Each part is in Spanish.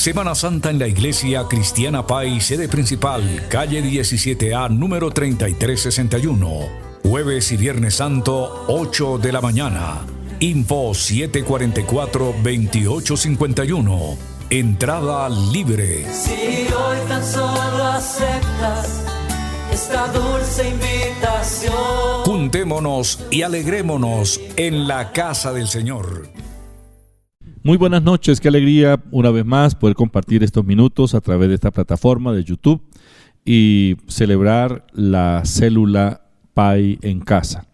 Semana Santa en la Iglesia Cristiana Pai, sede principal, calle 17A, número 3361. Jueves y Viernes Santo, 8 de la mañana. Info 744-2851. Entrada libre. Si hoy tan solo aceptas esta dulce invitación, Juntémonos y alegrémonos en la casa del Señor. Muy buenas noches, qué alegría una vez más poder compartir estos minutos a través de esta plataforma de YouTube y celebrar la célula Pai en casa.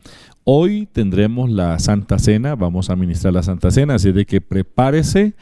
Hoy tendremos la Santa Cena, vamos a ministrar la Santa Cena, así de que prepárese,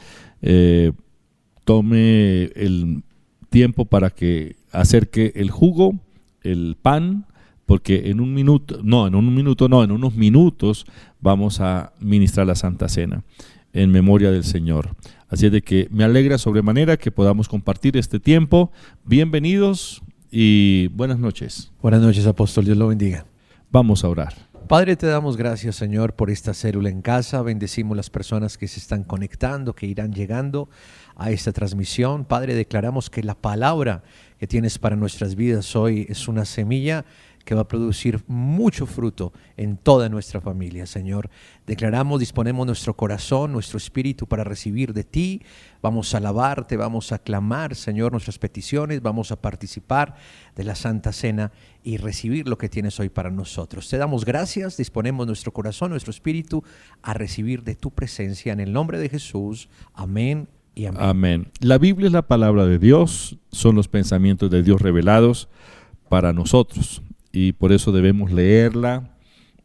tome el tiempo para que acerque el jugo, el pan, porque en unos minutos vamos a ministrar la Santa Cena en memoria del Señor. Así de que me alegra sobremanera que podamos compartir este tiempo. Bienvenidos y buenas noches. Buenas noches, apóstol. Dios lo bendiga. Vamos a orar. Padre, te damos gracias, Señor, por esta célula en casa. Bendecimos las personas que se están conectando, que irán llegando a esta transmisión. Padre, declaramos que la palabra que tienes para nuestras vidas hoy es una semilla que va a producir mucho fruto en toda nuestra familia, Señor. Declaramos, disponemos nuestro corazón, nuestro espíritu para recibir de ti. Vamos a alabarte, vamos a clamar, Señor, nuestras peticiones. Vamos a participar de la Santa Cena y recibir lo que tienes hoy para nosotros. Te damos gracias, disponemos nuestro corazón, nuestro espíritu a recibir de tu presencia en el nombre de Jesús. Amén y amén. Amén. La Biblia es la palabra de Dios, son los pensamientos de Dios revelados para nosotros. Y por eso debemos leerla,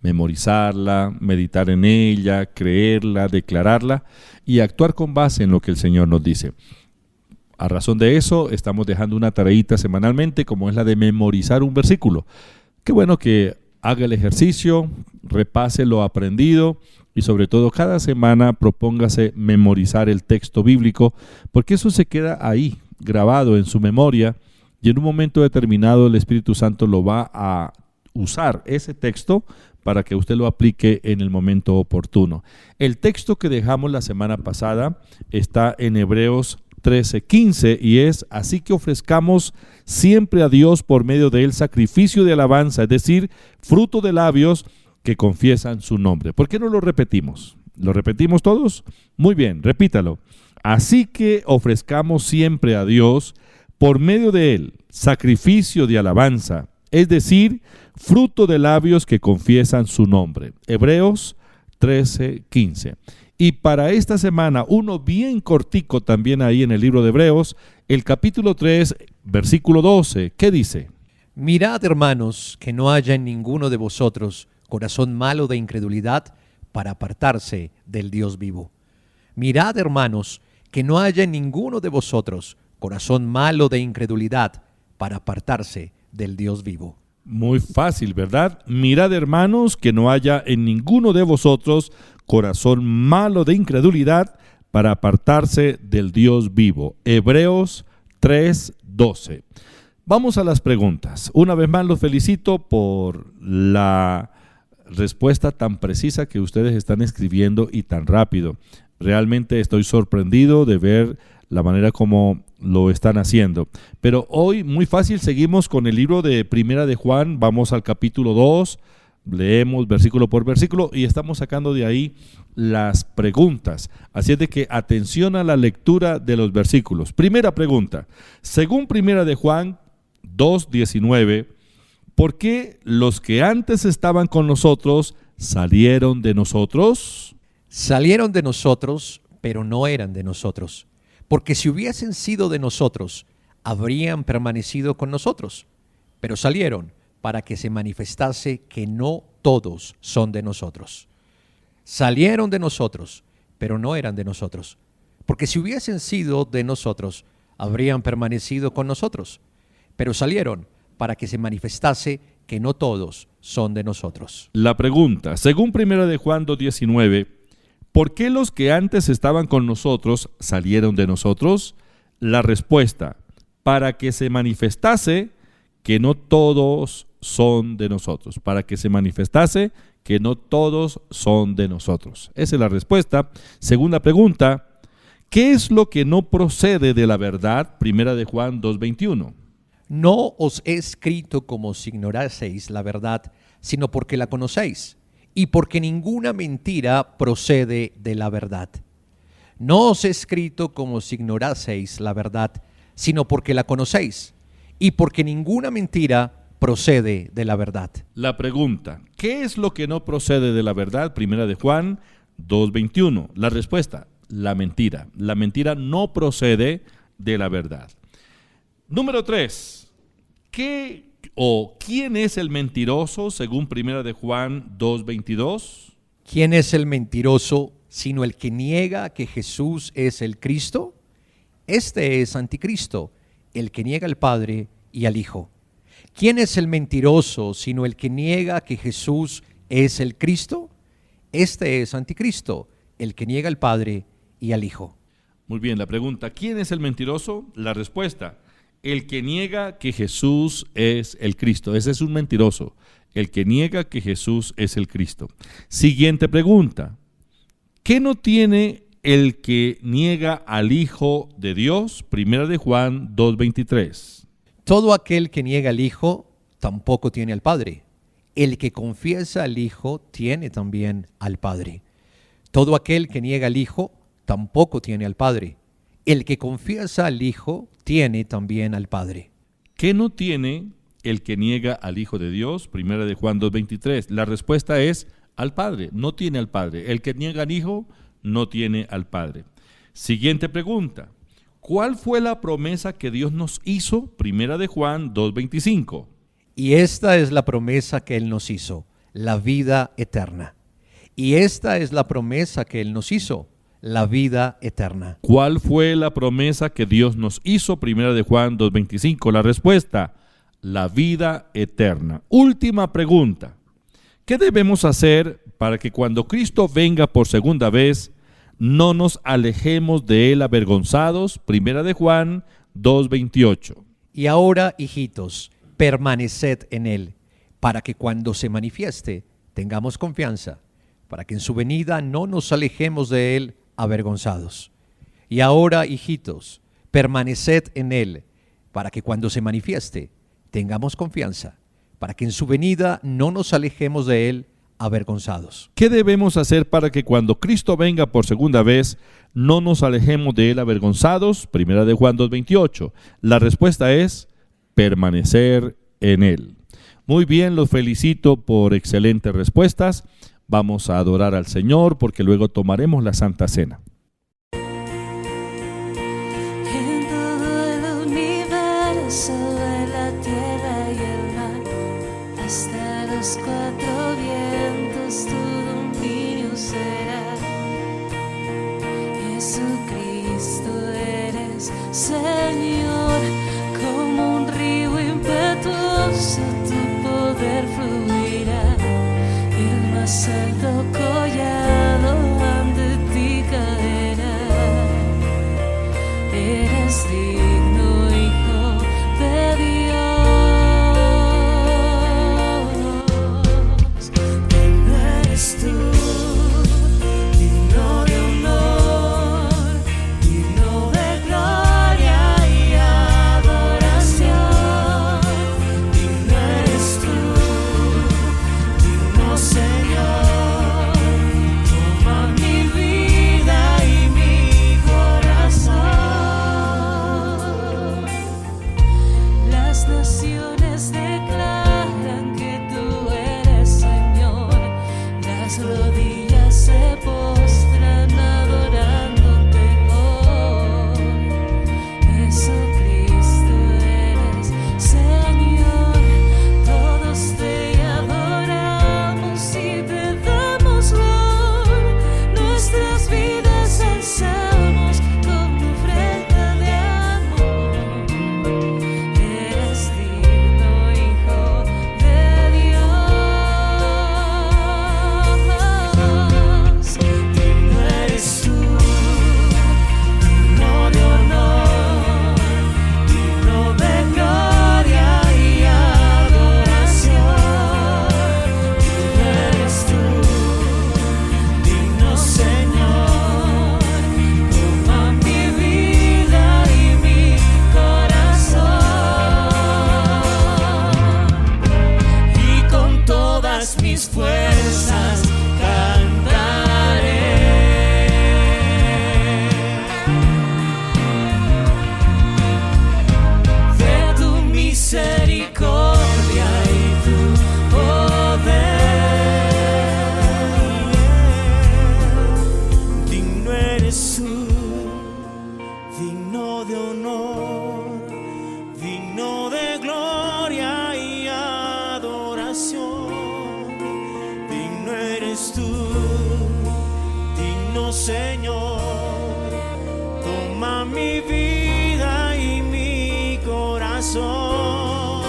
memorizarla, meditar en ella, creerla, declararla y actuar con base en lo que el Señor nos dice. A razón de eso, estamos dejando una tareita semanalmente, como es la de memorizar un versículo. Qué bueno que haga el ejercicio, repase lo aprendido y sobre todo cada semana propóngase memorizar el texto bíblico, porque eso se queda ahí, grabado en su memoria. Y en un momento determinado el Espíritu Santo lo va a usar ese texto para que usted lo aplique en el momento oportuno. El texto que dejamos la semana pasada está en Hebreos 13:15 y es: así que ofrezcamos siempre a Dios por medio de él sacrificio de alabanza, es decir, fruto de labios que confiesan su nombre. ¿Por qué no lo repetimos? ¿Lo repetimos todos? Muy bien, repítalo. Así que ofrezcamos siempre a Dios por medio de él, sacrificio de alabanza, es decir, fruto de labios que confiesan su nombre. Hebreos 13:15. Y para esta semana, uno bien cortico también ahí en el libro de Hebreos, el capítulo 3, versículo 12, ¿qué dice? Mirad, hermanos, que no haya en ninguno de vosotros corazón malo de incredulidad para apartarse del Dios vivo. Mirad, hermanos, que no haya en ninguno de vosotros corazón malo de incredulidad para apartarse del Dios vivo. Muy fácil, ¿verdad? Mirad, hermanos, que no haya en ninguno de vosotros corazón malo de incredulidad para apartarse del Dios vivo. Hebreos 3:12. Vamos a las preguntas. Una vez más los felicito por la respuesta tan precisa que ustedes están escribiendo y tan rápido. Realmente estoy sorprendido de ver la manera como lo están haciendo. Pero hoy, muy fácil, seguimos con el libro de Primera de Juan, vamos al capítulo 2, leemos versículo por versículo y estamos sacando de ahí las preguntas. Así es de que atención a la lectura de los versículos. Primera pregunta, según Primera de Juan 2:19, ¿por qué los que antes estaban con nosotros salieron de nosotros? Salieron de nosotros, pero no eran de nosotros. Porque si hubiesen sido de nosotros, habrían permanecido con nosotros. Pero salieron para que se manifestase que no todos son de nosotros. Salieron de nosotros, pero no eran de nosotros. Porque si hubiesen sido de nosotros, habrían permanecido con nosotros. Pero salieron para que se manifestase que no todos son de nosotros. La pregunta, según 1 de Juan 2:19, ¿por qué los que antes estaban con nosotros salieron de nosotros? La respuesta, para que se manifestase que no todos son de nosotros. Para que se manifestase que no todos son de nosotros. Esa es la respuesta. Segunda pregunta, ¿Qué es lo que no procede de la verdad? Primera de Juan 2:21. No os he escrito como si ignoraseis la verdad, sino porque la conocéis, y porque ninguna mentira procede de la verdad. No os he escrito como si ignoraseis la verdad, sino porque la conocéis, y porque ninguna mentira procede de la verdad. La pregunta, ¿qué es lo que no procede de la verdad? Primera de Juan 2:21. La respuesta, la mentira. La mentira no procede de la verdad. Número 3. ¿Quién es el mentiroso según Primera de Juan 2:22? ¿Quién es el mentiroso sino el que niega que Jesús es el Cristo? Este es anticristo, el que niega al Padre y al Hijo. ¿Quién es el mentiroso sino el que niega que Jesús es el Cristo? Este es anticristo, el que niega al Padre y al Hijo. Muy bien, la pregunta, ¿quién es el mentiroso? La respuesta, el que niega que Jesús es el Cristo. Ese es un mentiroso, el que niega que Jesús es el Cristo. Siguiente pregunta, ¿qué no tiene el que niega al Hijo de Dios? Primera de Juan 2:23. Todo aquel que niega al Hijo tampoco tiene al Padre. El que confiesa al Hijo tiene también al Padre. Todo aquel que niega al Hijo tampoco tiene al Padre. El que confiesa al Hijo tiene también al Padre. ¿Qué no tiene el que niega al Hijo de Dios? Primera de Juan 2:23. La respuesta es al Padre. No tiene al Padre. El que niega al Hijo no tiene al Padre. Siguiente pregunta. ¿Cuál fue la promesa que Dios nos hizo? Primera de Juan 2:25. Y esta es la promesa que Él nos hizo, la vida eterna. Y esta es la promesa que Él nos hizo, la vida eterna. ¿Cuál fue la promesa que Dios nos hizo? Primera de Juan 2:25. La respuesta, la vida eterna. Última pregunta. ¿Qué debemos hacer para que cuando Cristo venga por segunda vez no nos alejemos de Él avergonzados? Primera de Juan 2:28. Y ahora, hijitos, permaneced en Él, para que cuando se manifieste tengamos confianza, para que en su venida no nos alejemos de Él avergonzados. Y ahora, hijitos, permaneced en Él, para que cuando se manifieste tengamos confianza, para que en su venida no nos alejemos de Él avergonzados. ¿Qué debemos hacer para que cuando Cristo venga por segunda vez no nos alejemos de Él avergonzados? Primera de Juan 2:28. La respuesta es permanecer en Él. Muy bien, los felicito por excelentes respuestas. Vamos a adorar al Señor porque luego tomaremos la Santa Cena. En todo el universo, en la tierra y el mar, hasta los cuatro vientos tu dominio será. Jesucristo eres Señor, como un río impetuoso tu poder fluirá. El más alto collado ante ti caerá. Eres digno, Hijo de Dios. Digno eres tú, digno de honor, mi vida y mi corazón.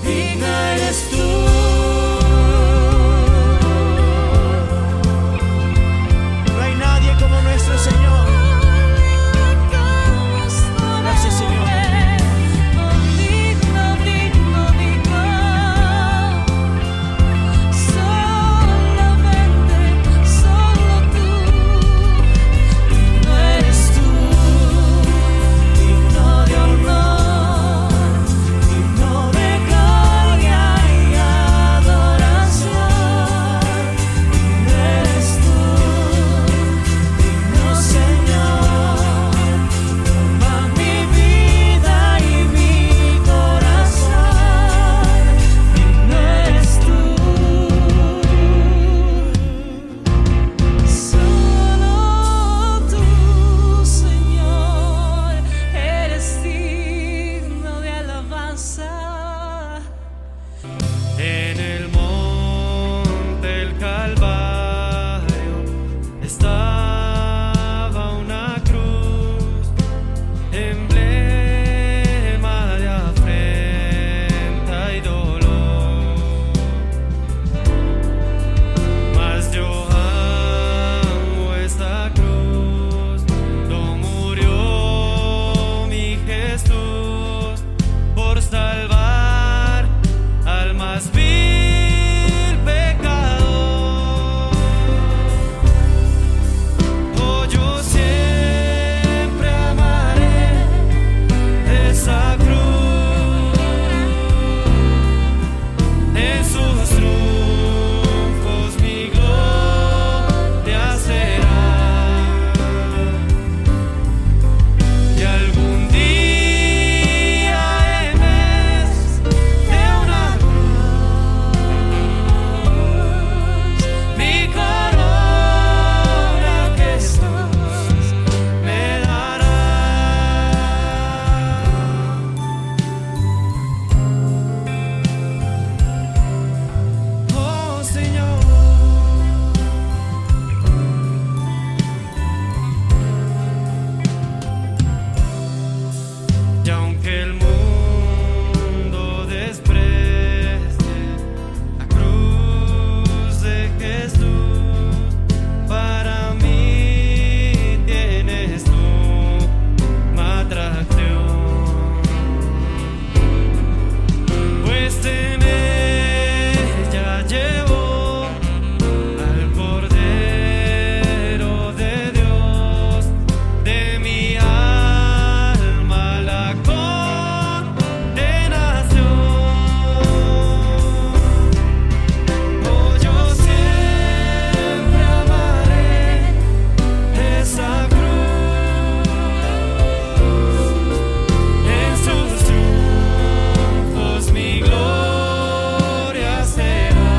Digna eres tú. No hay nadie como nuestro Señor. Gracias, Señor. En el monte del Calvario estaba una cruz, emblema de afrenta y dolor. Mas yo amo esta cruz, no murió mi Jesús por salvar al más vil pecador. Oh, yo siempre amaré esa cruz, en sus triunfos mi gloria será. Y algún día en vez de una cruz, mi corona Jesús me dará. Oh, Señor. Y aunque el mundo desprecie la cruz de Jesús, para mí tienes suma atracción, pues en ella llevó al Cordero de Dios, de mi alma la condenación. Oh, yo siempre amaré esa cruz, en sus triunfos mi gloria será.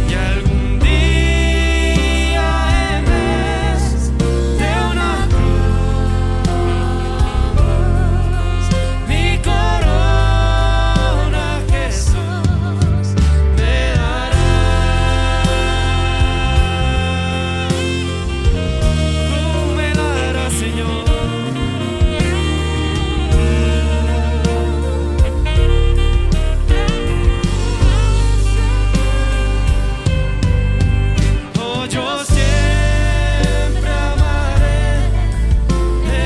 Y algún día en vez de una cruz, mi corona Jesús me dará. Tú me darás, Señor. Oh, yo siempre amaré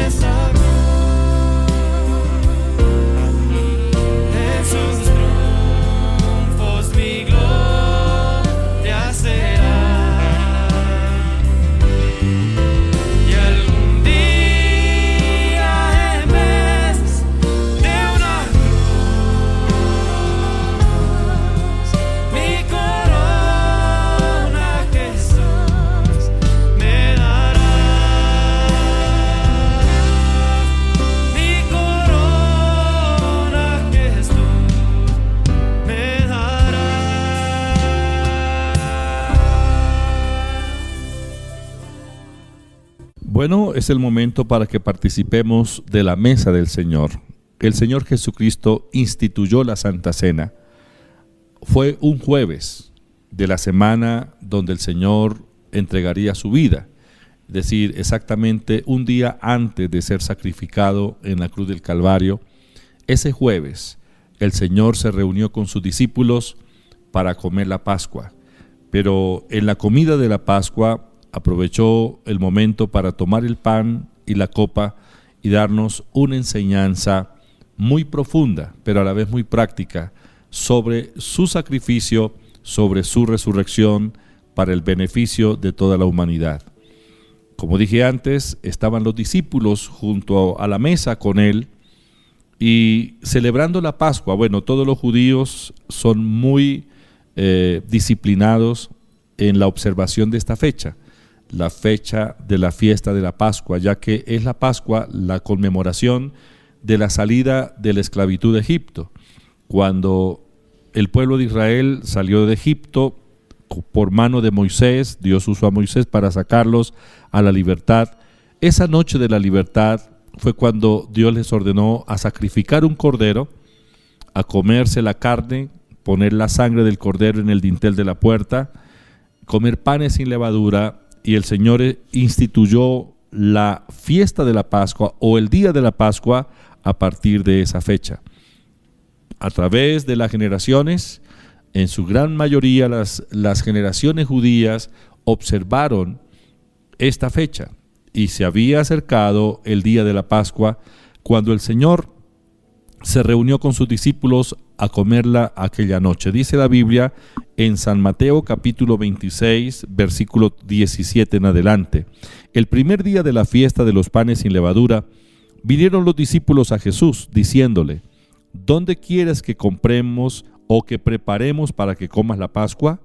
esa cruz, en sus triunfos mi gloria será. Y algún día en vez de una cruz, mi corona Jesús me dará. Mi corona Jesús me dará. Bueno, es el momento para que participemos de la mesa del Señor. El Señor Jesucristo instituyó la Santa Cena. Fue un jueves de la semana donde el Señor entregaría su vida. es decir, exactamente un día antes de ser sacrificado en la cruz del Calvario. Ese jueves el Señor se reunió con sus discípulos para comer la Pascua, pero en la comida de la Pascua aprovechó el momento para tomar el pan y la copa y darnos una enseñanza muy profunda, pero a la vez muy práctica, sobre su sacrificio, sobre su resurrección para el beneficio de toda la humanidad. Como dije antes, estaban los discípulos junto a la mesa con él y celebrando la Pascua. Bueno, todos los judíos son muy disciplinados en la observación de esta fecha, la fecha de la fiesta de la Pascua, ya que es la Pascua la conmemoración de la salida de la esclavitud de Egipto. Cuando el pueblo de Israel salió de Egipto por mano de Moisés, Dios usó a Moisés para sacarlos a la libertad. Esa noche de la libertad fue cuando Dios les ordenó a sacrificar un cordero, a comerse la carne, poner la sangre del cordero en el dintel de la puerta, comer panes sin levadura, y el Señor instituyó la fiesta de la Pascua o el día de la Pascua a partir de esa fecha. A través de las generaciones, en su gran mayoría las generaciones judías observaron esta fecha y se había acercado el día de la Pascua cuando el Señor se reunió con sus discípulos a comerla aquella noche. Dice la Biblia en San Mateo capítulo 26, versículo 17 en adelante: el primer día de la fiesta de los panes sin levadura, vinieron los discípulos a Jesús, diciéndole: ¿dónde quieres que compremos o que preparemos para que comas la Pascua?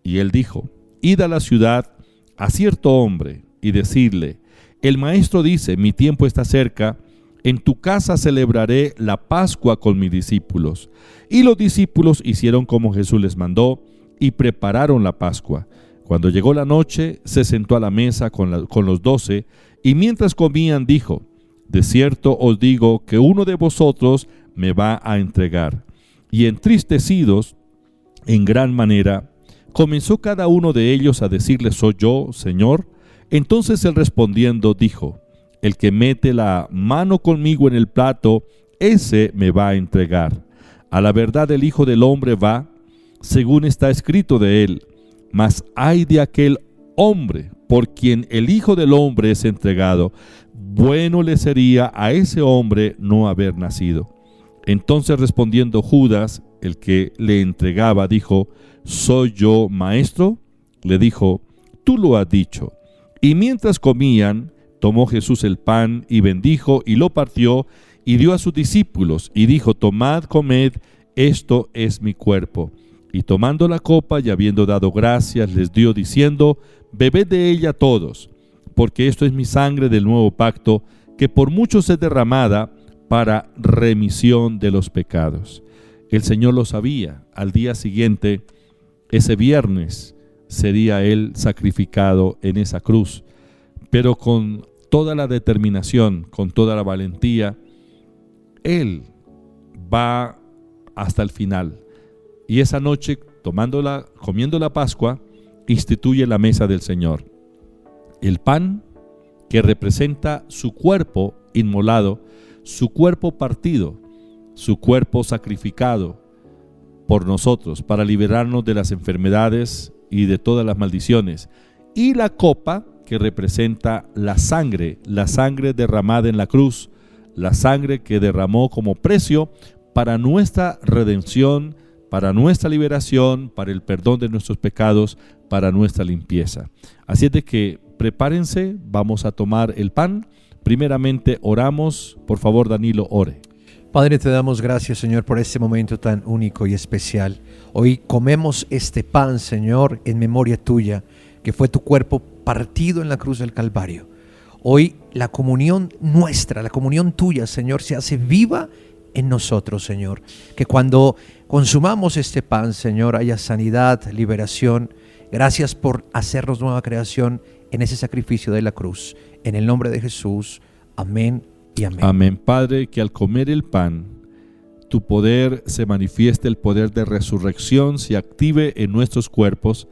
Y él dijo: id a la ciudad a cierto hombre y decidle: el maestro dice, mi tiempo está cerca, en tu casa celebraré la Pascua con mis discípulos. Y los discípulos hicieron como Jesús les mandó y prepararon la Pascua. Cuando llegó la noche, se sentó a la mesa con los 12, y mientras comían dijo: de cierto os digo que uno de vosotros me va a entregar. Y entristecidos en gran manera, comenzó cada uno de ellos a decirle: ¿soy yo, Señor? Entonces él respondiendo dijo: el que mete la mano conmigo en el plato, ese me va a entregar. A la verdad el Hijo del Hombre va, según está escrito de él, mas ay de aquel hombre por quien el Hijo del Hombre es entregado. Bueno le sería a ese hombre no haber nacido. Entonces respondiendo Judas, el que le entregaba, dijo: ¿soy yo, maestro? Le dijo: tú lo has dicho. Y mientras comían, tomó Jesús el pan y bendijo y lo partió y dio a sus discípulos y dijo: tomad, comed, esto es mi cuerpo. Y tomando la copa y habiendo dado gracias, les dio diciendo: bebed de ella todos, porque esto es mi sangre del nuevo pacto, que por muchos es derramada para remisión de los pecados. El Señor lo sabía. Al día siguiente, ese viernes, sería él sacrificado en esa cruz, pero con toda la determinación, con toda la valentía, él va hasta el final. Y esa noche, comiendo la Pascua, instituye la mesa del Señor. El pan que representa su cuerpo inmolado, su cuerpo partido, su cuerpo sacrificado por nosotros para liberarnos de las enfermedades y de todas las maldiciones. Y la copa que representa la sangre derramada en la cruz, la sangre que derramó como precio para nuestra redención, para nuestra liberación, para el perdón de nuestros pecados, para nuestra limpieza. Así es de que prepárense, vamos a tomar el pan. Primeramente oramos. Por favor, Danilo, ore. Padre, te damos gracias, Señor, por este momento tan único y especial. Hoy comemos este pan, Señor, en memoria tuya, que fue tu cuerpo partido en la cruz del Calvario. Hoy la comunión nuestra, la comunión tuya, Señor, se hace viva en nosotros, Señor. Que cuando consumamos este pan, Señor, haya sanidad, liberación. Gracias por hacernos nueva creación en ese sacrificio de la cruz. En el nombre de Jesús. Amén y amén. Amén. Padre, que al comer el pan, tu poder se manifieste, el poder de resurrección se active en nuestros cuerpos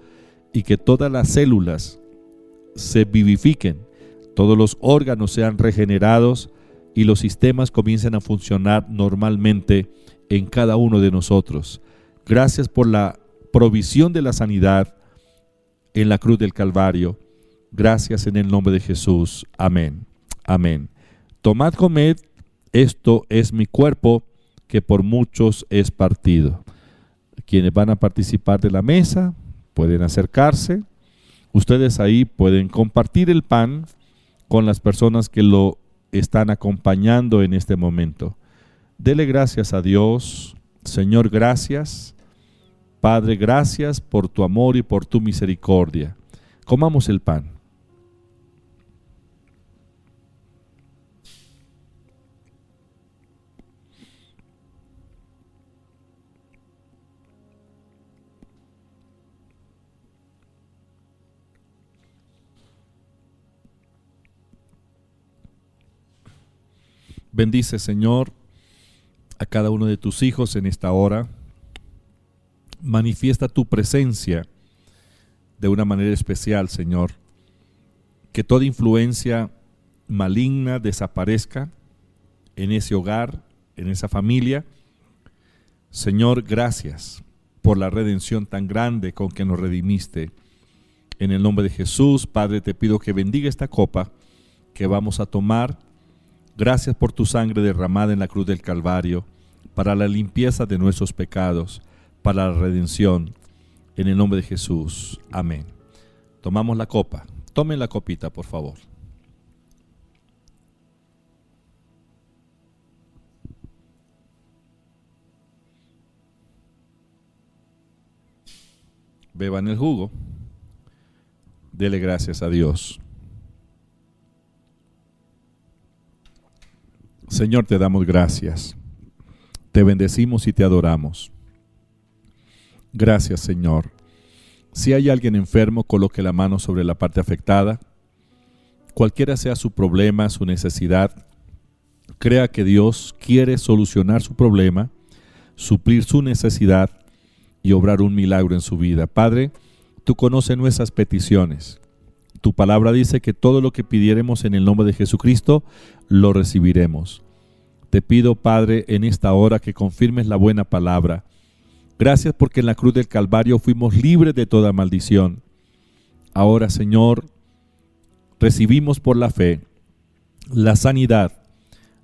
y que todas las células se vivifiquen todos los órganos sean regenerados y los sistemas comiencen a funcionar normalmente en cada uno de nosotros. Gracias por la provisión de la sanidad en la cruz del Calvario. Gracias en el nombre de Jesús. Amén. Amén. Tomad, comed, esto es mi cuerpo, que por muchos es partido. Quienes van a participar de la mesa pueden acercarse. Ustedes ahí pueden compartir el pan con las personas que lo están acompañando en este momento. Dele gracias a Dios. Señor, gracias. Padre, gracias por tu amor y por tu misericordia. Comamos el pan. Bendice, Señor, a cada uno de tus hijos en esta hora. Manifiesta tu presencia de una manera especial, Señor. Que toda influencia maligna desaparezca en ese hogar, en esa familia. Señor, gracias por la redención tan grande con que nos redimiste. En el nombre de Jesús, Padre, te pido que bendiga esta copa que vamos a tomar. Gracias por tu sangre derramada en la cruz del Calvario, para la limpieza de nuestros pecados, para la redención, en el nombre de Jesús. Amén. Tomamos la copa. Tomen la copita, por favor. Beban el jugo. Dele gracias a Dios. Señor, te damos gracias. Te bendecimos y te adoramos. Gracias, Señor. Si hay alguien enfermo, coloque la mano sobre la parte afectada. Cualquiera sea su problema, su necesidad, crea que Dios quiere solucionar su problema, suplir su necesidad y obrar un milagro en su vida. Padre, tú conoces nuestras peticiones. Tu palabra dice que todo lo que pidiéremos en el nombre de Jesucristo, lo recibiremos. Te pido, Padre, en esta hora que confirmes la buena palabra. Gracias porque en la cruz del Calvario fuimos libres de toda maldición. Ahora, Señor, recibimos por la fe la sanidad,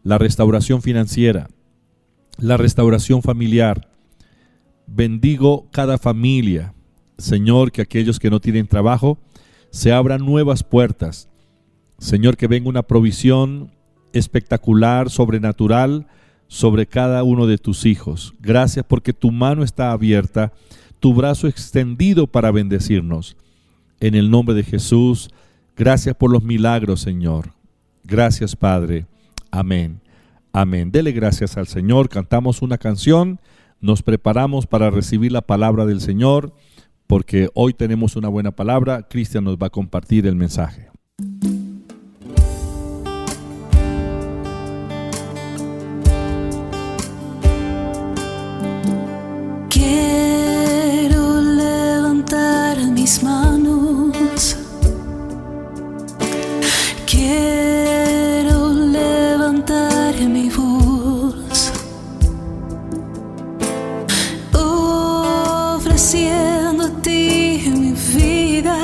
la restauración financiera, la restauración familiar. Bendigo cada familia. Señor, que aquellos que no tienen trabajo, se abran nuevas puertas. Señor, que venga una provisión espectacular, sobrenatural, sobre cada uno de tus hijos. Gracias porque tu mano está abierta, tu brazo extendido para bendecirnos. En el nombre de Jesús, gracias por los milagros, Señor. Gracias, Padre. Amén. Amén. Dele gracias al Señor. Cantamos una canción, nos preparamos para recibir la palabra del Señor, porque hoy tenemos una buena palabra. Cristian nos va a compartir el mensaje. Quiero levantar mis manos, quiero levantar mi voz, ofreciendo a ti mi vida,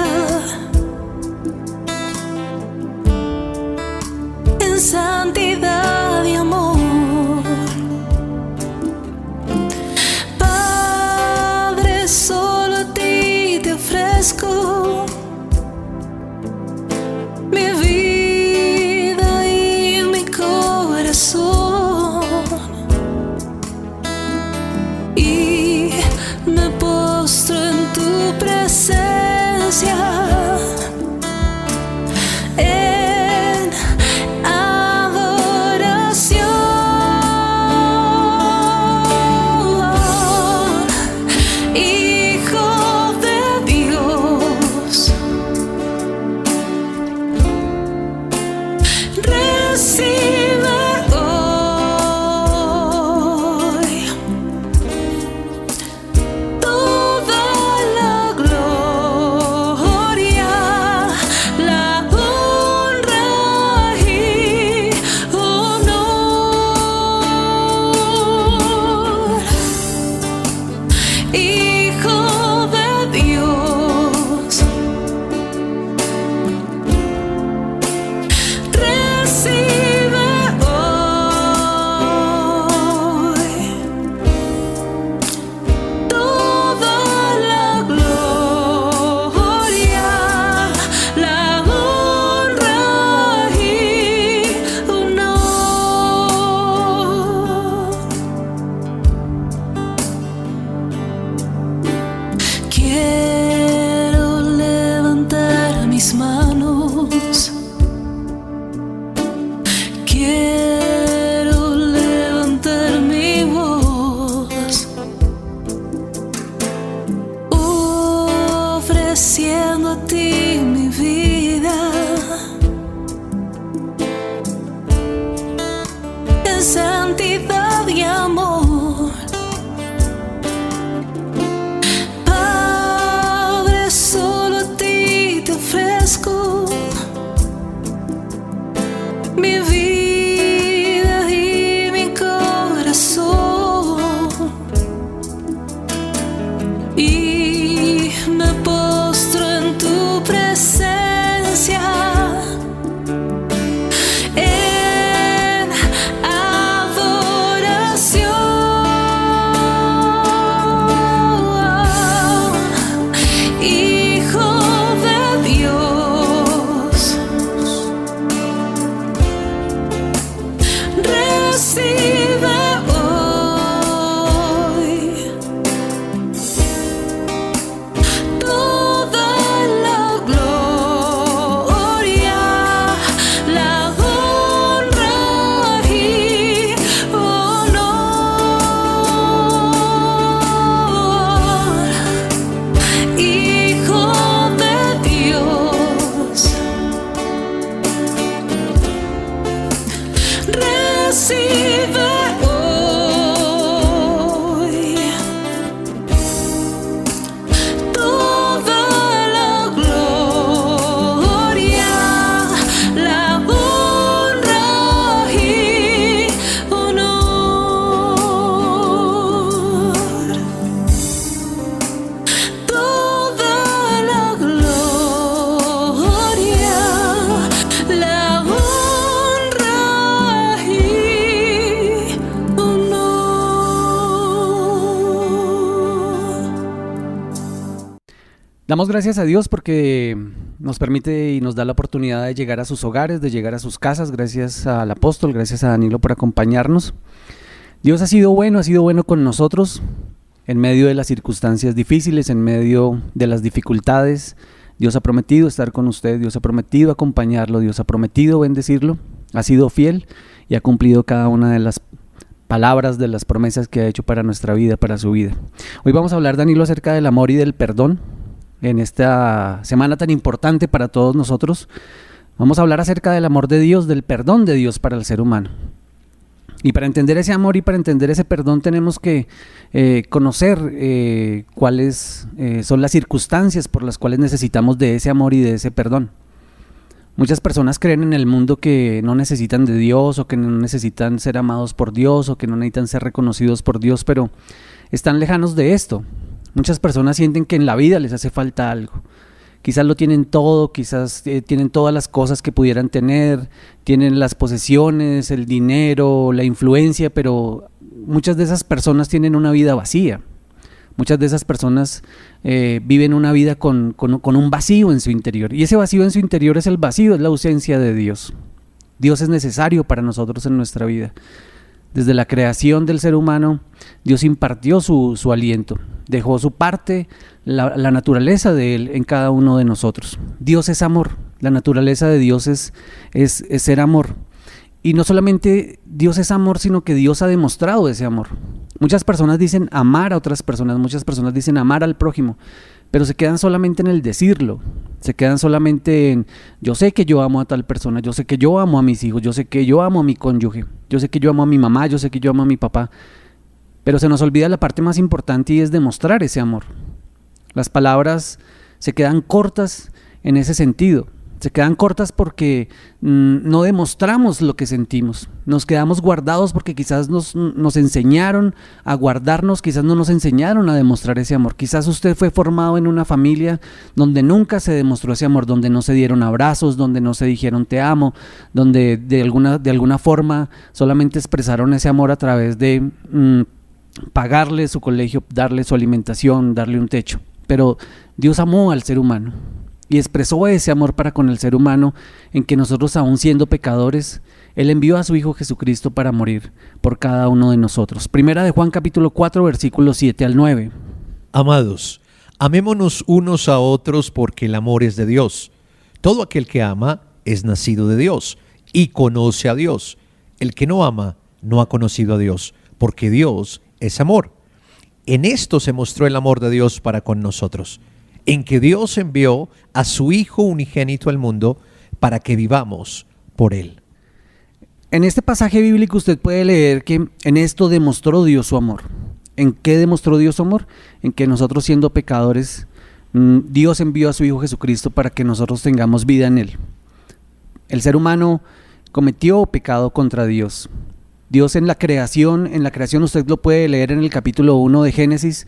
mi vida y mi corazón, y me postro en tu presencia en adoración. Hijo de Dios, recibe hoy toda la gloria, la honra y honor. Hijo de Dios, recibe hoy toda la gloria, la honra y honor. Toda la gloria, la honra y honor. Damos gracias a Dios porque nos permite y nos da la oportunidad de llegar a sus hogares, de llegar a sus casas. Gracias al apóstol, gracias a Danilo por acompañarnos. Dios ha sido bueno con nosotros en medio de las circunstancias difíciles, en medio de las dificultades. Dios ha prometido estar con usted, Dios ha prometido acompañarlo, Dios ha prometido bendecirlo, ha sido fiel y ha cumplido cada una de las palabras, de las promesas que ha hecho para nuestra vida, para su vida. Hoy vamos a hablar, Danilo, acerca del amor y del perdón en esta semana tan importante para todos nosotros. Vamos a hablar acerca del amor de Dios, del perdón de Dios para el ser humano. Y para entender ese amor y para entender ese perdón tenemos que conocer cuáles son las circunstancias por las cuales necesitamos de ese amor y de ese perdón. Muchas personas creen en el mundo que no necesitan de Dios, o que no necesitan ser amados por Dios, o que no necesitan ser reconocidos por Dios, pero están lejanos de esto. Muchas personas sienten que en la vida les hace falta algo. Quizás lo tienen todo, quizás tienen todas las cosas que pudieran tener, tienen las posesiones, el dinero, la influencia, pero muchas de esas personas tienen una vida vacía. Muchas de esas personas viven una vida con un vacío en su interior. Y ese vacío en su interior es el vacío, es la ausencia de Dios. Dios es necesario para nosotros en nuestra vida. Desde la creación del ser humano, Dios impartió su aliento, dejó su parte, la naturaleza de Él en cada uno de nosotros. Dios es amor, la naturaleza de Dios es ser amor. Y no solamente Dios es amor, sino que Dios ha demostrado ese amor. Muchas personas dicen amar a otras personas, muchas personas dicen amar al prójimo, pero se quedan solamente en el decirlo, se quedan solamente en yo sé que yo amo a tal persona, yo sé que yo amo a mis hijos, yo sé que yo amo a mi cónyuge, yo sé que yo amo a mi mamá, yo sé que yo amo a mi papá, pero se nos olvida la parte más importante y es demostrar ese amor. Las palabras se quedan cortas en ese sentido. Se quedan cortas porque no demostramos lo que sentimos. Nos quedamos guardados porque quizás nos enseñaron a guardarnos, quizás no nos enseñaron a demostrar ese amor. Quizás usted fue formado en una familia donde nunca se demostró ese amor, donde no se dieron abrazos, donde no se dijeron te amo, donde de alguna forma solamente expresaron ese amor a través de pagarle su colegio, darle su alimentación, darle un techo. Pero Dios amó al ser humano y expresó ese amor para con el ser humano en que nosotros, aún siendo pecadores, Él envió a su Hijo Jesucristo para morir por cada uno de nosotros. Primera de Juan capítulo 4 versículos 7 al 9. Amados, amémonos unos a otros porque el amor es de Dios. Todo aquel que ama es nacido de Dios y conoce a Dios. El que no ama no ha conocido a Dios, porque Dios es amor. En esto se mostró el amor de Dios para con nosotros, en que Dios envió a su Hijo unigénito al mundo para que vivamos por Él. En este pasaje bíblico usted puede leer que en esto demostró Dios su amor. ¿En qué demostró Dios su amor? En que nosotros, siendo pecadores, Dios envió a su Hijo Jesucristo para que nosotros tengamos vida en Él. El ser humano cometió pecado contra Dios. Dios en la creación usted lo puede leer en el capítulo 1 de Génesis,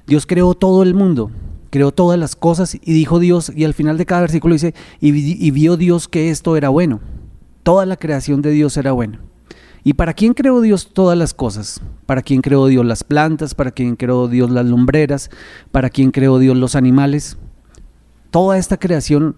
Dios creó todo el mundo, creó todas las cosas y dijo Dios, y al final de cada versículo dice, y vio Dios que esto era bueno. Toda la creación de Dios era buena. ¿Y para quién creó Dios todas las cosas? ¿Para quién creó Dios las plantas? ¿Para quién creó Dios las lumbreras? ¿Para quién creó Dios los animales? Toda esta creación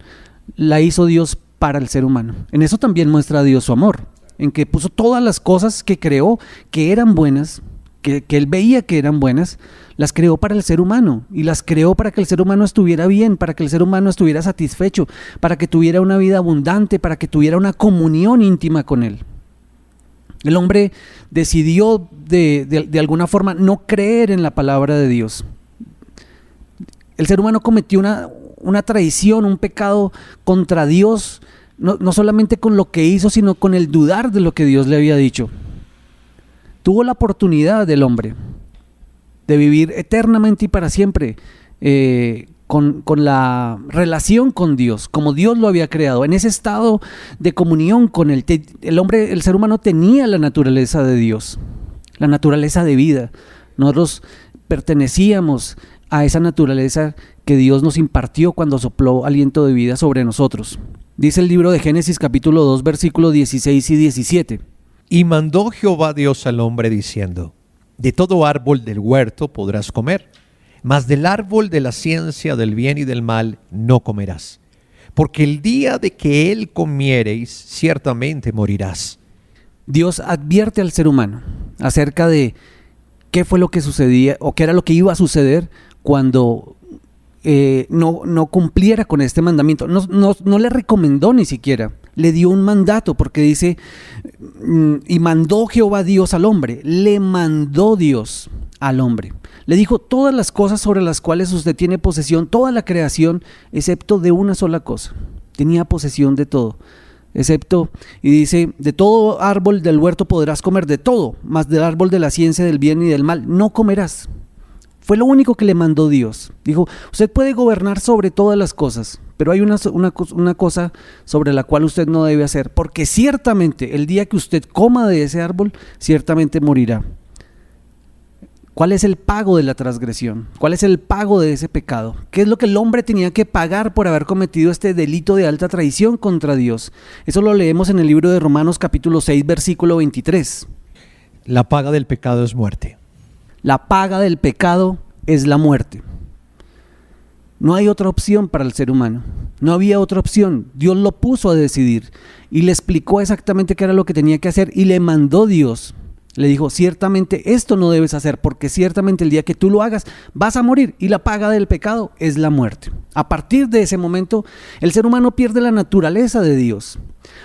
la hizo Dios para el ser humano. En eso también muestra Dios su amor, en que puso todas las cosas que creó, que eran buenas, que Él veía que eran buenas, las creó para el ser humano, y las creó para que el ser humano estuviera bien, para que el ser humano estuviera satisfecho, para que tuviera una vida abundante, para que tuviera una comunión íntima con Él. El hombre decidió de alguna forma no creer en la palabra de Dios. El ser humano cometió una traición, un pecado contra Dios, no solamente con lo que hizo, sino con el dudar de lo que Dios le había dicho. Tuvo la oportunidad del hombre de vivir eternamente y para siempre con la relación con Dios, como Dios lo había creado, en ese estado de comunión con Él. El ser humano tenía la naturaleza de Dios, la naturaleza de vida. Nosotros pertenecíamos a esa naturaleza que Dios nos impartió cuando sopló aliento de vida sobre nosotros. Dice el libro de Génesis capítulo 2, versículos 16 y 17. Y mandó Jehová Dios al hombre diciendo, de todo árbol del huerto podrás comer, mas del árbol de la ciencia del bien y del mal no comerás, porque el día de que él comiereis, ciertamente morirás. Dios advierte al ser humano acerca de qué fue lo que sucedía o qué era lo que iba a suceder cuando no cumpliera con este mandamiento. No le recomendó ni siquiera, le dio un mandato, porque dice, y mandó Jehová Dios al hombre, le mandó Dios al hombre. Le dijo todas las cosas sobre las cuales usted tiene posesión, toda la creación, excepto de una sola cosa. Tenía posesión de todo, excepto, y dice, de todo árbol del huerto podrás comer, de todo, mas del árbol de la ciencia del bien y del mal no comerás. Fue lo único que le mandó Dios. Dijo, usted puede gobernar sobre todas las cosas, pero hay una cosa sobre la cual usted no debe hacer, porque ciertamente el día que usted coma de ese árbol, ciertamente morirá. ¿Cuál es el pago de la transgresión? ¿Cuál es el pago de ese pecado? ¿Qué es lo que el hombre tenía que pagar por haber cometido este delito de alta traición contra Dios? Eso lo leemos en el libro de Romanos capítulo 6, versículo 23. La paga del pecado es muerte. La paga del pecado es la muerte. No hay otra opción para el ser humano. No había otra opción. Dios lo puso a decidir y le explicó exactamente qué era lo que tenía que hacer y le mandó Dios. Le dijo, ciertamente esto no debes hacer, porque ciertamente el día que tú lo hagas vas a morir, y la paga del pecado es la muerte. A partir de ese momento, el ser humano pierde la naturaleza de Dios.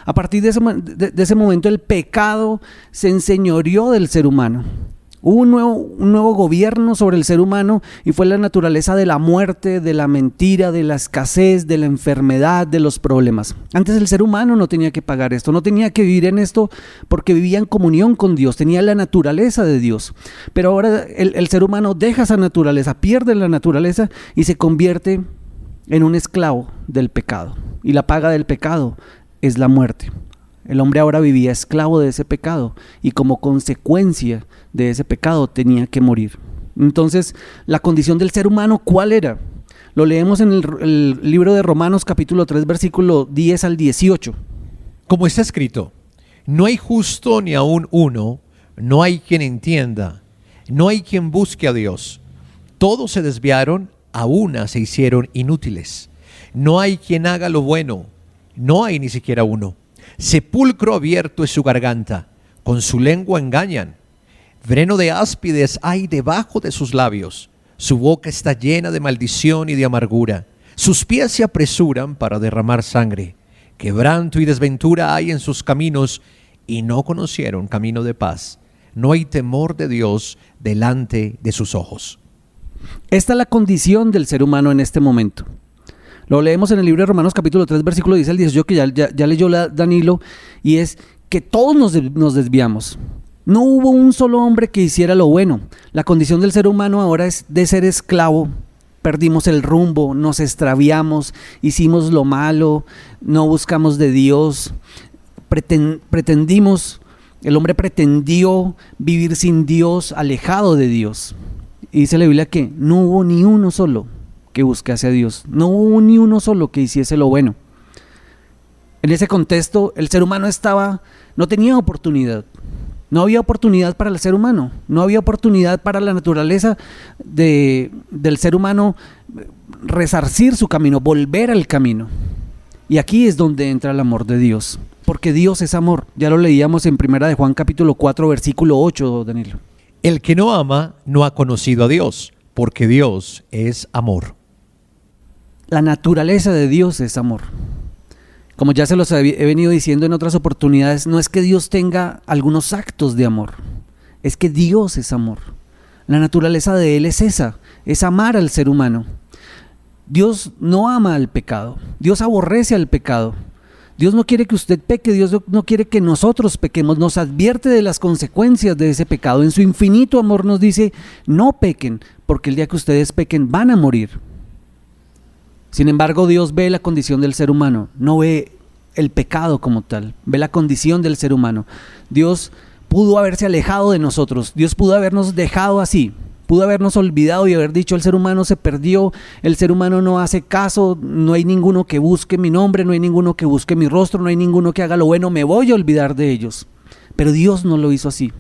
A partir de ese momento, el pecado se enseñoreó del ser humano. Hubo un nuevo gobierno sobre el ser humano, y fue la naturaleza de la muerte, de la mentira, de la escasez, de la enfermedad, de los problemas. Antes el ser humano no tenía que pagar esto, no tenía que vivir en esto, porque vivía en comunión con Dios, tenía la naturaleza de Dios. Pero ahora el ser humano deja esa naturaleza, pierde la naturaleza y se convierte en un esclavo del pecado. Y la paga del pecado es la muerte. El hombre ahora vivía esclavo de ese pecado y como consecuencia de ese pecado tenía que morir. Entonces, la condición del ser humano, ¿cuál era? Lo leemos en el libro de Romanos capítulo 3, versículo 10 al 18. Como está escrito, no hay justo ni aun uno, no hay quien entienda, no hay quien busque a Dios. Todos se desviaron, a una se hicieron inútiles. No hay quien haga lo bueno, no hay ni siquiera uno. Sepulcro abierto es su garganta, con su lengua engañan. Veneno de áspides hay debajo de sus labios. Su boca está llena de maldición y de amargura. Sus pies se apresuran para derramar sangre. Quebranto y desventura hay en sus caminos, y no conocieron camino de paz. No hay temor de Dios delante de sus ojos. Esta es la condición del ser humano en este momento. Lo leemos en el libro de Romanos capítulo 3, versículo 10 al 18, que ya leyó Danilo, y es que todos nos desviamos. No hubo un solo hombre que hiciera lo bueno. La condición del ser humano ahora es de ser esclavo. Perdimos el rumbo, nos extraviamos, hicimos lo malo, no buscamos de Dios. el hombre pretendió vivir sin Dios, alejado de Dios. Y dice la Biblia que no hubo ni uno solo que buscase a Dios, no hubo ni uno solo que hiciese lo bueno. En ese contexto, el ser humano no tenía oportunidad. No había oportunidad para el ser humano, no había oportunidad para la naturaleza del ser humano resarcir su camino, volver al camino. Y aquí es donde entra el amor de Dios, porque Dios es amor. Ya lo leíamos en 1 de Juan capítulo 4, versículo 8, Danilo. El que no ama no ha conocido a Dios, porque Dios es amor. La naturaleza de Dios es amor. Como ya se los he venido diciendo en otras oportunidades, no es que Dios tenga algunos actos de amor, es que Dios es amor. La naturaleza de Él es esa, es amar al ser humano. Dios no ama al pecado, Dios aborrece al pecado. Dios no quiere que usted peque, Dios no quiere que nosotros pequemos, nos advierte de las consecuencias de ese pecado. En su infinito amor nos dice, no pequen, porque el día que ustedes pequen van a morir. Sin embargo, Dios ve la condición del ser humano, no ve el pecado como tal, ve la condición del ser humano. Dios pudo haberse alejado de nosotros, Dios pudo habernos dejado así, pudo habernos olvidado y haber dicho, el ser humano se perdió, el ser humano no hace caso, no hay ninguno que busque mi nombre, no hay ninguno que busque mi rostro, no hay ninguno que haga lo bueno, me voy a olvidar de ellos. Pero Dios no lo hizo así.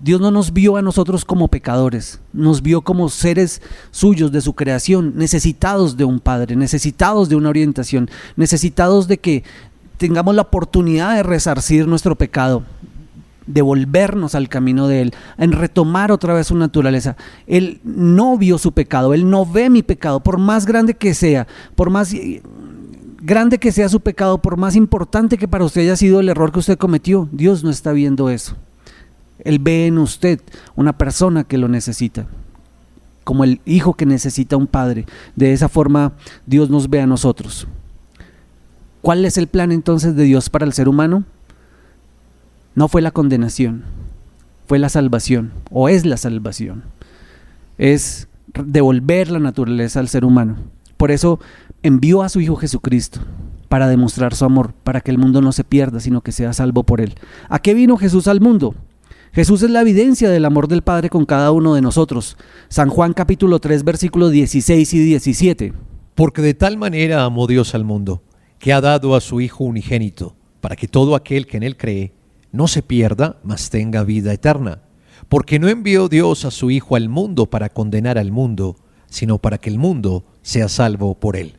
Dios no nos vio a nosotros como pecadores, nos vio como seres suyos de su creación, necesitados de un Padre, necesitados de una orientación, necesitados de que tengamos la oportunidad de resarcir nuestro pecado, de volvernos al camino de Él, en retomar otra vez su naturaleza. Él no vio su pecado, Él no ve mi pecado, por más grande que sea, por más grande que sea su pecado, por más importante que para usted haya sido el error que usted cometió, Dios no está viendo eso. Él ve en usted una persona que lo necesita, como el hijo que necesita un padre. De esa forma Dios nos ve a nosotros. ¿Cuál es el plan entonces de Dios para el ser humano? No fue la condenación, fue la salvación, o es la salvación. Es devolver la naturaleza al ser humano. Por eso envió a su Hijo Jesucristo, para demostrar su amor, para que el mundo no se pierda, sino que sea salvo por Él. ¿A qué vino Jesús al mundo? Jesús es la evidencia del amor del Padre con cada uno de nosotros. San Juan capítulo 3, versículos 16 y 17. Porque de tal manera amó Dios al mundo, que ha dado a su Hijo unigénito, para que todo aquel que en Él cree no se pierda, mas tenga vida eterna. Porque no envió Dios a su Hijo al mundo para condenar al mundo, sino para que el mundo sea salvo por Él.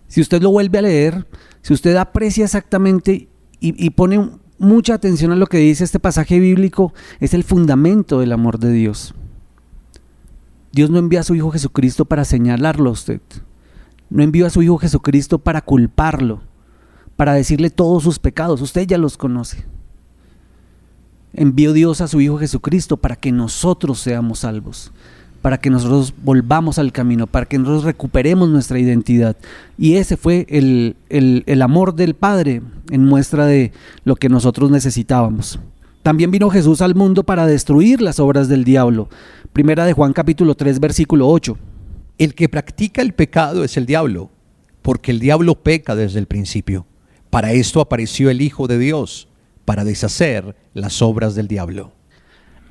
Si usted lo vuelve a leer, si usted aprecia exactamente y pone mucha atención a lo que dice este pasaje bíblico, es el fundamento del amor de Dios. Dios no envió a su Hijo Jesucristo para señalarlo a usted, no envió a su Hijo Jesucristo para culparlo, para decirle todos sus pecados, usted ya los conoce. Envió Dios a su Hijo Jesucristo para que nosotros seamos salvos, para que nosotros volvamos al camino, para que nosotros recuperemos nuestra identidad. Y ese fue el amor del Padre en muestra de lo que nosotros necesitábamos. También vino Jesús al mundo para destruir las obras del diablo. 1 de Juan capítulo 3, versículo 8. El que practica el pecado es el diablo, porque el diablo peca desde el principio. Para esto apareció el Hijo de Dios, para deshacer las obras del diablo.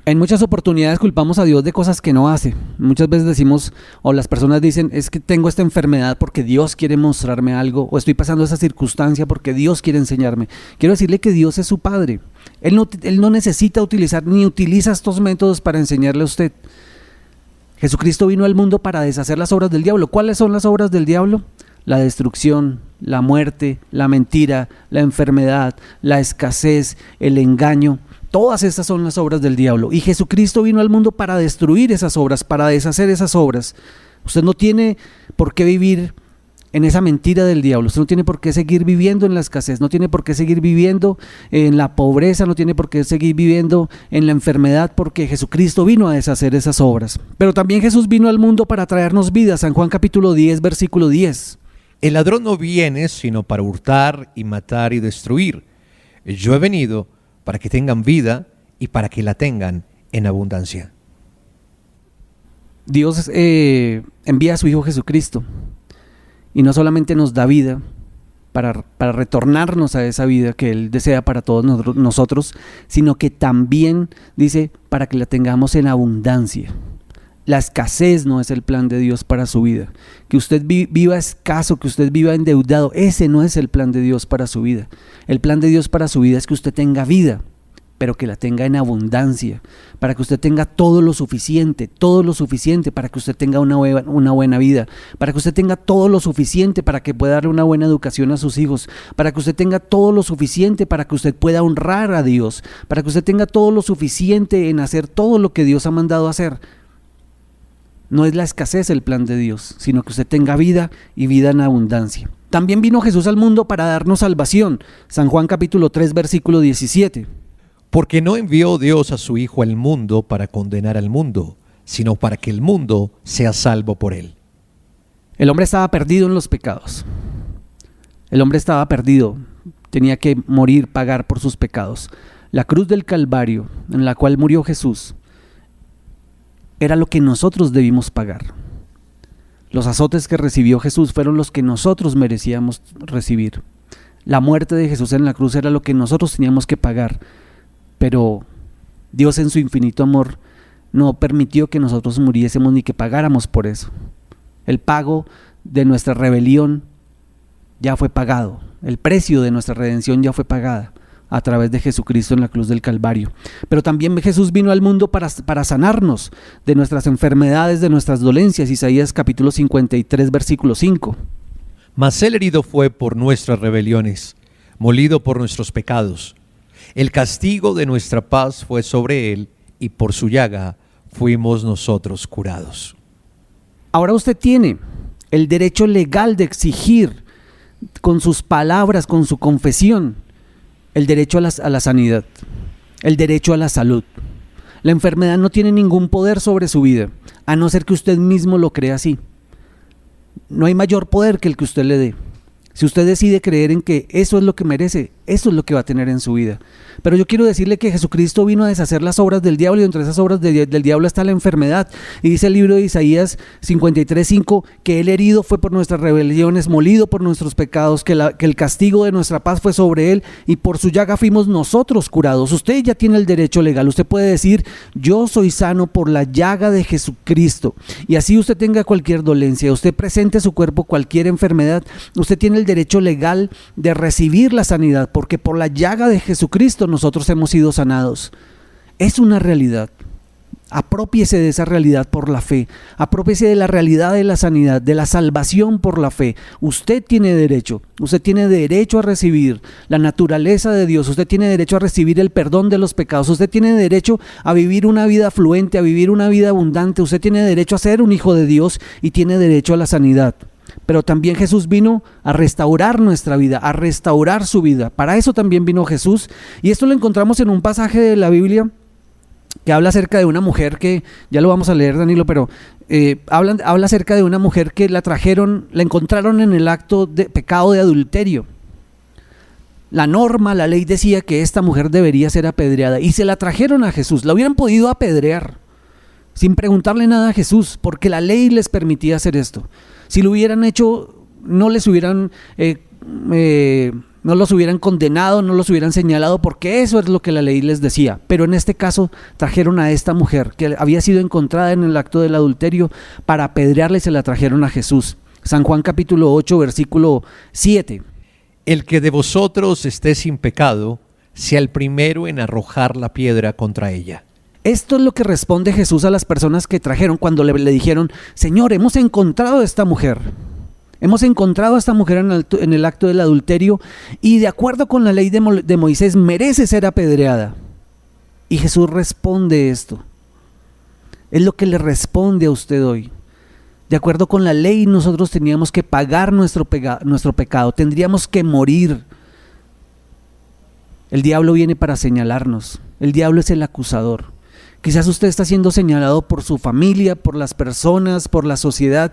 En muchas oportunidades culpamos a Dios de cosas que no hace. Muchas veces decimos, o las personas dicen, es que tengo esta enfermedad porque Dios quiere mostrarme algo, o estoy pasando esa circunstancia porque Dios quiere enseñarme. Quiero decirle que Dios es su Padre. Él no necesita utilizar, ni utiliza estos métodos para enseñarle a usted. Jesucristo vino al mundo para deshacer las obras del diablo. ¿Cuáles son las obras del diablo? La destrucción, la muerte, la mentira, la enfermedad, la escasez, el engaño. Todas estas son las obras del diablo. Y Jesucristo vino al mundo para destruir esas obras, para deshacer esas obras. Usted no tiene por qué vivir en esa mentira del diablo. Usted no tiene por qué seguir viviendo en la escasez, no tiene por qué seguir viviendo en la pobreza, no tiene por qué seguir viviendo en la enfermedad, porque Jesucristo vino a deshacer esas obras. Pero también Jesús vino al mundo para traernos vida. San Juan capítulo 10, versículo 10. El ladrón no viene sino para hurtar y matar y destruir. Yo he venido para que tengan vida y para que la tengan en abundancia. Dios envía a su Hijo Jesucristo y no solamente nos da vida, para retornarnos a esa vida que Él desea para todos nosotros, sino que también dice para que la tengamos en abundancia. La escasez no es el plan de Dios para su vida. Que usted viva escaso, que usted viva endeudado, ese no es el plan de Dios para su vida. El plan de Dios para su vida es que usted tenga vida, pero que la tenga en abundancia, para que usted tenga todo lo suficiente para que usted tenga una buena vida, para que usted tenga todo lo suficiente para que pueda darle una buena educación a sus hijos, para que usted tenga todo lo suficiente para que usted pueda honrar a Dios, para que usted tenga todo lo suficiente en hacer todo lo que Dios ha mandado hacer. No es la escasez el plan de Dios, sino que usted tenga vida y vida en abundancia. También vino Jesús al mundo para darnos salvación. San Juan capítulo 3, versículo 17. Porque no envió Dios a su Hijo al mundo para condenar al mundo, sino para que el mundo sea salvo por él. El hombre estaba perdido en los pecados. El hombre estaba perdido, tenía que morir, pagar por sus pecados. La cruz del Calvario, en la cual murió Jesús, era lo que nosotros debimos pagar. Los azotes que recibió Jesús fueron los que nosotros merecíamos recibir. La muerte de Jesús en la cruz era lo que nosotros teníamos que pagar. Pero Dios en su infinito amor no permitió que nosotros muriésemos ni que pagáramos por eso. El pago de nuestra rebelión ya fue pagado. El precio de nuestra redención ya fue pagada a través de Jesucristo en la cruz del Calvario. Pero también Jesús vino al mundo para sanarnos de nuestras enfermedades, de nuestras dolencias. Isaías capítulo 53, versículo 5. Mas él herido fue por nuestras rebeliones, molido por nuestros pecados. El castigo de nuestra paz fue sobre él, y por su llaga fuimos nosotros curados. Ahora usted tiene el derecho legal de exigir con sus palabras, con su confesión, el derecho a la sanidad, el derecho a la salud. La enfermedad no tiene ningún poder sobre su vida, a no ser que usted mismo lo crea así. No hay mayor poder que el que usted le dé. Si usted decide creer en que eso es lo que merece, eso es lo que va a tener en su vida. Pero yo quiero decirle que Jesucristo vino a deshacer las obras del diablo, y entre esas obras del diablo está la enfermedad. Y dice el libro de Isaías 53:5 que Él herido fue por nuestras rebeliones, molido por nuestros pecados, que el castigo de nuestra paz fue sobre Él, y por su llaga fuimos nosotros curados. Usted ya tiene el derecho legal. Usted puede decir: yo soy sano por la llaga de Jesucristo. Y así usted tenga cualquier dolencia, usted presente a su cuerpo cualquier enfermedad, usted tiene el derecho legal de recibir la sanidad, porque por la llaga de Jesucristo nosotros hemos sido sanados. Es una realidad. Aprópiese de esa realidad por la fe. Aprópiese de la realidad de la sanidad, de la salvación por la fe. Usted tiene derecho. Usted tiene derecho a recibir la naturaleza de Dios. Usted tiene derecho a recibir el perdón de los pecados. Usted tiene derecho a vivir una vida fluente, a vivir una vida abundante. Usted tiene derecho a ser un hijo de Dios y tiene derecho a la sanidad. Pero también Jesús vino a restaurar nuestra vida, a restaurar su vida. Para eso también vino Jesús. Y esto lo encontramos en un pasaje de la Biblia que habla acerca de una mujer que, ya lo vamos a leer, Danilo, pero habla acerca de una mujer que la encontraron en el acto de pecado de adulterio. La norma, la ley decía que esta mujer debería ser apedreada, y se la trajeron a Jesús. La hubieran podido apedrear sin preguntarle nada a Jesús, porque la ley les permitía hacer esto. Si lo hubieran hecho, no los hubieran condenado, no los hubieran señalado, porque eso es lo que la ley les decía. Pero en este caso trajeron a esta mujer que había sido encontrada en el acto del adulterio para apedrearla, y se la trajeron a Jesús. San Juan capítulo 8, versículo 7. El que de vosotros esté sin pecado, sea el primero en arrojar la piedra contra ella. Esto es lo que responde Jesús a las personas que trajeron cuando le dijeron: Señor, hemos encontrado a esta mujer. Hemos encontrado a esta mujer en el acto del adulterio, y de acuerdo con la ley de Moisés merece ser apedreada. Y Jesús responde esto. Es lo que le responde a usted hoy. De acuerdo con la ley, nosotros teníamos que pagar nuestro pecado, tendríamos que morir. El diablo viene para señalarnos. El diablo es el acusador. Quizás usted está siendo señalado por su familia, por las personas, por la sociedad.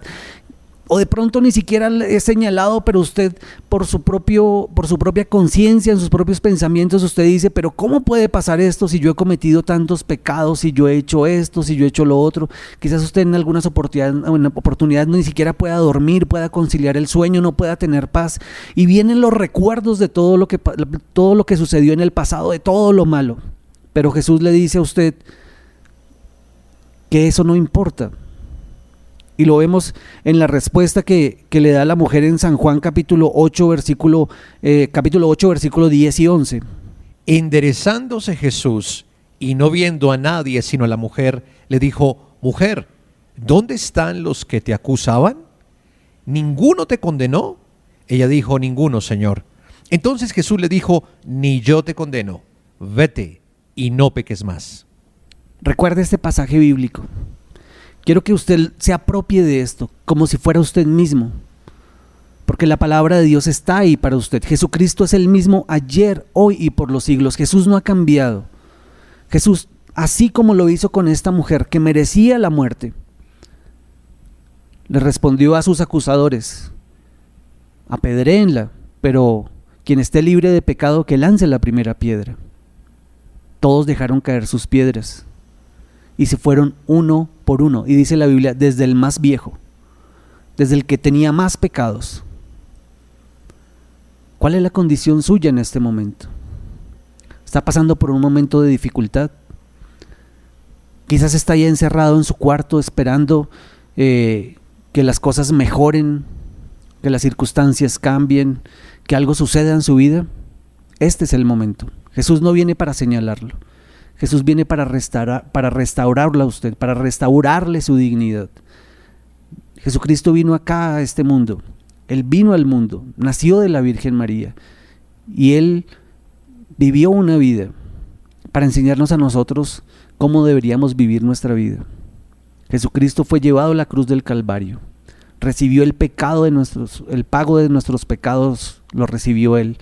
O de pronto ni siquiera le es señalado, pero usted por su propia conciencia, en sus propios pensamientos, usted dice, pero ¿cómo puede pasar esto si yo he cometido tantos pecados, si yo he hecho esto, si yo he hecho lo otro? Quizás usted en algunas oportunidades ni siquiera pueda dormir, pueda conciliar el sueño, no pueda tener paz. Y vienen los recuerdos de todo lo que sucedió en el pasado, de todo lo malo. Pero Jesús le dice a usted que eso no importa. Y lo vemos en la respuesta que le da la mujer en San Juan capítulo 8, versículo 10 y 11. Enderezándose Jesús y no viendo a nadie sino a la mujer, le dijo: mujer, ¿dónde están los que te acusaban? ¿Ninguno te condenó? Ella dijo: ninguno, Señor. Entonces Jesús le dijo: ni yo te condeno, vete y no peques más. Recuerde este pasaje bíblico. Quiero que usted se apropie de esto como si fuera usted mismo, porque la palabra de Dios está ahí para usted. Jesucristo es el mismo ayer, hoy y por los siglos. Jesús no ha cambiado. Jesús, así como lo hizo con esta mujer que merecía la muerte, le respondió a sus acusadores: apedréenla, pero quien esté libre de pecado que lance la primera piedra. Todos dejaron caer sus piedras y se fueron uno por uno. Y dice la Biblia, desde el más viejo, desde el que tenía más pecados. ¿Cuál es la condición suya en este momento? ¿Está pasando por un momento de dificultad? Quizás está ya encerrado en su cuarto esperando que las cosas mejoren, que las circunstancias cambien, que algo suceda en su vida. Este es el momento. Jesús no viene para señalarlo. Jesús viene para restaurarla a usted, para restaurarle su dignidad. Jesucristo vino acá a este mundo. Él vino al mundo, nació de la Virgen María y Él vivió una vida para enseñarnos a nosotros cómo deberíamos vivir nuestra vida. Jesucristo fue llevado a la cruz del Calvario, recibió el pago de nuestros pecados, lo recibió Él,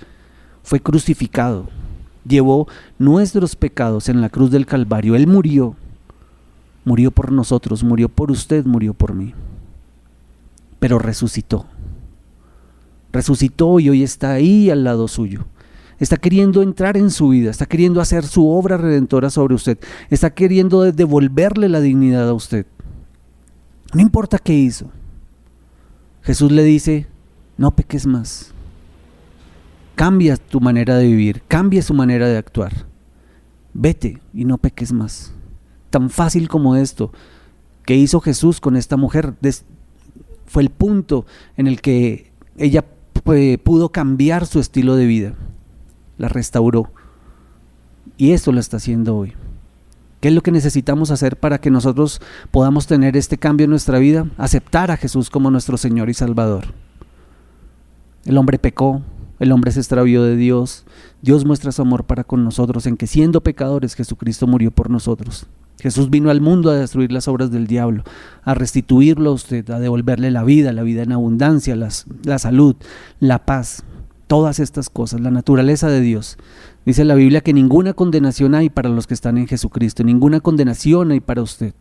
fue crucificado. Llevó nuestros pecados en la cruz del Calvario. Él murió por nosotros, murió por usted, murió por mí. Pero resucitó y hoy está ahí al lado suyo. Está queriendo entrar en su vida, está queriendo hacer su obra redentora sobre usted, está queriendo devolverle la dignidad a usted. No importa qué hizo. Jesús le dice: no peques más. Cambia tu manera de vivir, cambia su manera de actuar. Vete y no peques más. Tan fácil como esto que hizo Jesús con esta mujer. Fue el punto en el que ella pudo cambiar su estilo de vida. La restauró. Y esto lo está haciendo hoy. ¿Qué es lo que necesitamos hacer para que nosotros podamos tener este cambio en nuestra vida? Aceptar a Jesús como nuestro Señor y Salvador. El hombre pecó. El hombre se extravió de Dios. Dios muestra su amor para con nosotros en que siendo pecadores Jesucristo murió por nosotros. Jesús vino al mundo a destruir las obras del diablo, a restituirlo a usted, a devolverle la vida en abundancia, la salud, la paz, todas estas cosas, la naturaleza de Dios. Dice la Biblia que ninguna condenación hay para los que están en Jesucristo, ninguna condenación hay para usted.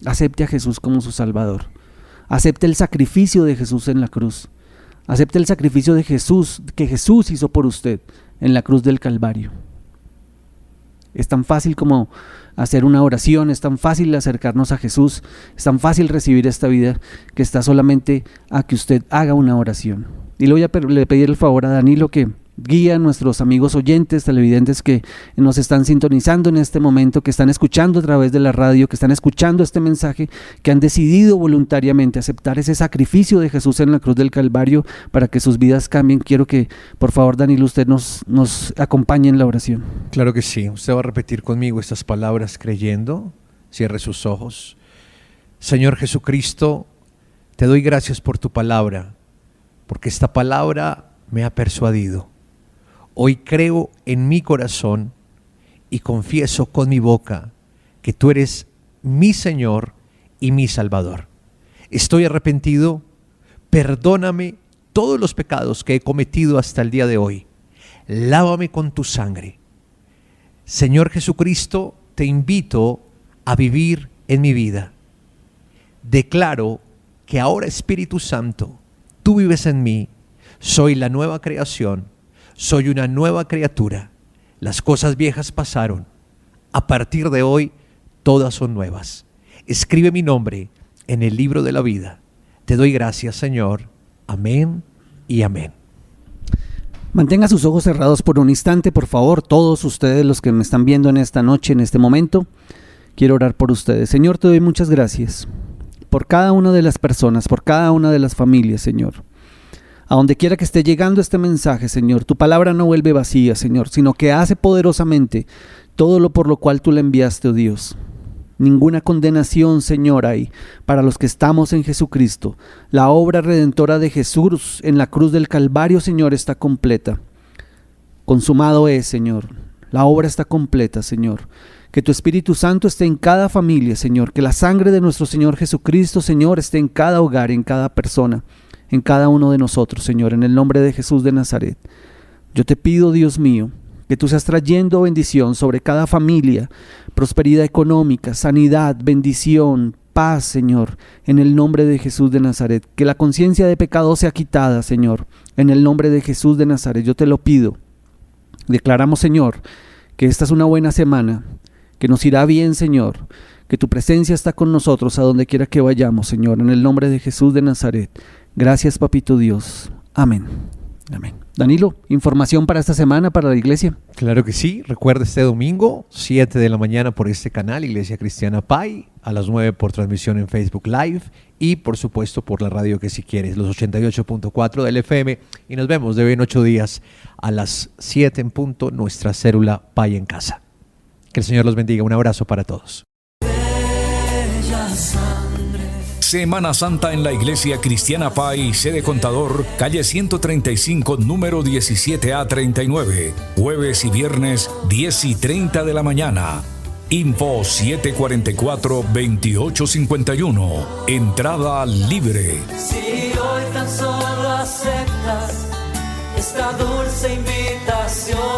Acepte a Jesús como su Salvador. Acepte el sacrificio de Jesús en la cruz. Acepte el sacrificio de Jesús, que Jesús hizo por usted en la cruz del Calvario. Es tan fácil como hacer una oración, es tan fácil acercarnos a Jesús, es tan fácil recibir esta vida que está solamente a que usted haga una oración. Y le voy a pedir el favor a Danilo que guíe a nuestros amigos oyentes, televidentes que nos están sintonizando en este momento, que están escuchando a través de la radio, que están escuchando este mensaje, que han decidido voluntariamente aceptar ese sacrificio de Jesús en la cruz del Calvario para que sus vidas cambien. Quiero que, por favor, Danilo, usted nos acompañe en la oración. Claro que sí. Usted va a repetir conmigo estas palabras creyendo. Cierre sus ojos. Señor Jesucristo, te doy gracias por tu palabra, porque esta palabra me ha persuadido. Hoy creo en mi corazón y confieso con mi boca que tú eres mi Señor y mi Salvador. Estoy arrepentido, perdóname todos los pecados que he cometido hasta el día de hoy. Lávame con tu sangre. Señor Jesucristo, te invito a vivir en mi vida. Declaro que ahora, Espíritu Santo, tú vives en mí. Soy la nueva creación, soy una nueva criatura. Las cosas viejas pasaron. A partir de hoy, todas son nuevas. Escribe mi nombre en el libro de la vida. Te doy gracias, Señor. Amén y amén. Mantenga sus ojos cerrados por un instante, por favor, todos ustedes los que me están viendo en esta noche, en este momento. Quiero orar por ustedes. Señor, te doy muchas gracias por cada una de las personas, por cada una de las familias, Señor. A donde quiera que esté llegando este mensaje, Señor, tu palabra no vuelve vacía, Señor, sino que hace poderosamente todo lo por lo cual tú la enviaste, oh Dios. Ninguna condenación, Señor, hay para los que estamos en Jesucristo. La obra redentora de Jesús en la cruz del Calvario, Señor, está completa. Consumado es, Señor. La obra está completa, Señor. Que tu Espíritu Santo esté en cada familia, Señor. Que la sangre de nuestro Señor Jesucristo, Señor, esté en cada hogar, en cada persona, en cada uno de nosotros, Señor, en el nombre de Jesús de Nazaret. Yo te pido, Dios mío, que tú seas trayendo bendición sobre cada familia, prosperidad económica, sanidad, bendición, paz, Señor, en el nombre de Jesús de Nazaret. Que la conciencia de pecado sea quitada, Señor, en el nombre de Jesús de Nazaret. Yo te lo pido. Declaramos, Señor, que esta es una buena semana, que nos irá bien, Señor, que tu presencia está con nosotros a donde quiera que vayamos, Señor, en el nombre de Jesús de Nazaret. Gracias, Papito Dios. Amén. Amén. Danilo, información para esta semana, para la iglesia. Claro que sí. Recuerda este domingo, 7 de la mañana por este canal, Iglesia Cristiana Pai, a las 9 por transmisión en Facebook Live y por supuesto por la radio que si quieres, los 88.4 del FM. Y nos vemos de hoy en 8 días a las 7 en punto, nuestra célula Pai en casa. Que el Señor los bendiga. Un abrazo para todos. Semana Santa en la Iglesia Cristiana Pai, sede Contador, calle 135, número 17A39. Jueves y viernes, 10:30 de la mañana. Info 744-2851. Entrada libre. Si hoy tan solo aceptas esta dulce invitación.